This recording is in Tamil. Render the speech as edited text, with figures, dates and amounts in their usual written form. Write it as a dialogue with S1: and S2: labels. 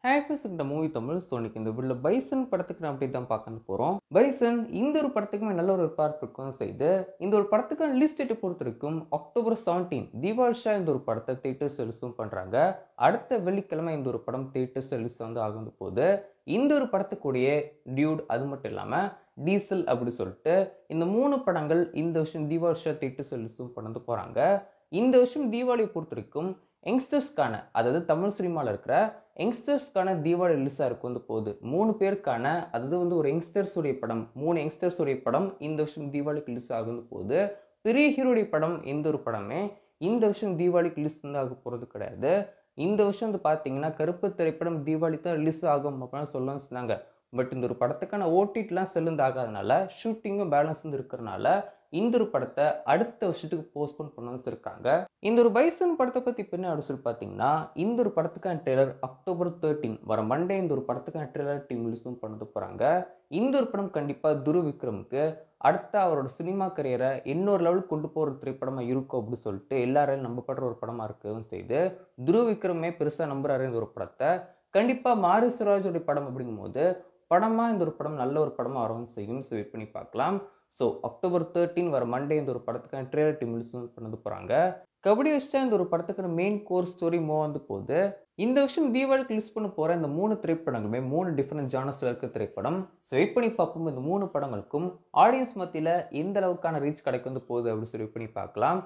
S1: இந்த மூவி தமிழ் சோனிக்கு இந்த வீடியோல பைசன் படத்துக்கு நான் அப்படி தான் பார்க்க போறோம். பைசன் இந்த ஒரு படத்துக்குமே நல்ல ஒரு எதிர்பார்ப்பு இருக்கும் செய்து இந்த ஒரு படத்துக்கான ரிலீஸ் டேட் பொறுத்த வரைக்கும் அக்டோபர் 17 தீபாவளி ஷா இந்த ஒரு படத்தை தியேட்டர்ஸ் ரிலீஸும் பண்றாங்க. அடுத்த வெள்ளிக்கிழமை இந்த ஒரு படம் தியேட்டர்ஸ் ரிலீஸ் ஆகும் போது இந்த ஒரு படத்துக்குடைய டியூட் அது மட்டும் இல்லாம டீசல் அப்படி சொல்லிட்டு இந்த 3 படங்கள் இந்த வருஷம் தீபாவளி ஷா தியேட்டர்ஸ் ரிலீஸும் பண்ண போறாங்க. இந்த வருஷம் தீபாவளியை பொறுத்த வரைக்கும் யங்ஸ்டர்ஸ்க்கான அதாவது தமிழ் சினிமாவில் இருக்கிற யங்ஸ்டர்ஸ்க்கான தீபாவளி ரிலீஸா இருக்கும் போது 3 பேருக்கான அதாவது ஒரு யங்ஸ்டர்ஸ் உடைய படம் 3 யங்ஸ்டர்ஸ் உடைய படம் இந்த வருஷம் தீபாவளிக்கு ரிலீஸ் ஆகும் போது பெரிய ஹீரோடைய படம் எந்த ஒரு படமே இந்த வருஷம் தீபாவளிக்கு ரிலீஸ் ஆக போறது கிடையாது. இந்த வருஷம் பாத்தீங்கன்னா கருப்பு திரைப்படம் தீபாவளி தான் ரிலீஸ் ஆகும் அப்படின்னு சொல்ல சொன்னாங்க. பட் இந்த ஒரு படத்துக்கான ஓடிடிலாம் செல்லுந்து ஆகாதனால ஷூட்டிங்கும் பேலன்ஸ் இருக்கிறதுனால இந்த ஒரு படத்தை அடுத்த வருஷத்துக்கு போஸ்ட்போன் பண்ண இருக்காங்க. இந்த ஒரு பைசன் படத்தை பத்தி என்ன அப்படி சொல்லி பாத்தீங்கன்னா இந்த ஒரு படத்துக்கான ட்ரெய்லர் அக்டோபர் 13 வர மண்டே இந்த ஒரு படத்துக்கான ட்ரெய்லர் டீம் ரிலீஸும் பண்ண போறாங்க. இந்த ஒரு படம் கண்டிப்பா துருவ் விக்ரமுக்கு அடுத்த அவரோட சினிமா கரியரை இன்னொரு லெவலுக்கு கொண்டு போற திரைப்படமா இருக்கும் அப்படின்னு சொல்லிட்டு எல்லாரும் நம்பப்படுற ஒரு படமா இருக்கவும் செய்து துருவ் விக்ரமே பெருசா நம்புறாரு இந்த ஒரு படத்தை. கண்டிப்பா மாரி சிராஜோட படம் அப்படிங்கும் போது படமா இந்த ஒரு படம் நல்ல ஒரு படமா வரவும் செய்யும். வெயிட் பண்ணி பார்க்கலாம். ஸோ அக்டோபர் 13 வர மண்டே இந்த ஒரு படத்துக்கான ட்ரெய்லர் டீம் ரிலீஸ் பண்ண போறாங்க. கபடி வச்சா இந்த ஒரு படத்துக்கான மெயின் கோர் ஸ்டோரி மூவ் போது இந்த வருஷம் தீபாவளிக்கு ரிலீஸ் பண்ண போற இந்த 3 திரைப்படங்களுமே 3 டிஃபரெண்ட் ஜானர்ஸ்ல இருக்க திரைப்படம். ஸோ வெயிட் பண்ணி பார்ப்போம் இந்த 3 படங்களுக்கும் ஆடியன்ஸ் மத்தியில எந்த அளவுக்கான ரீச் கிடைக்கும் போகுது அப்படின்னு சொல்லி பண்ணி பார்க்கலாம்.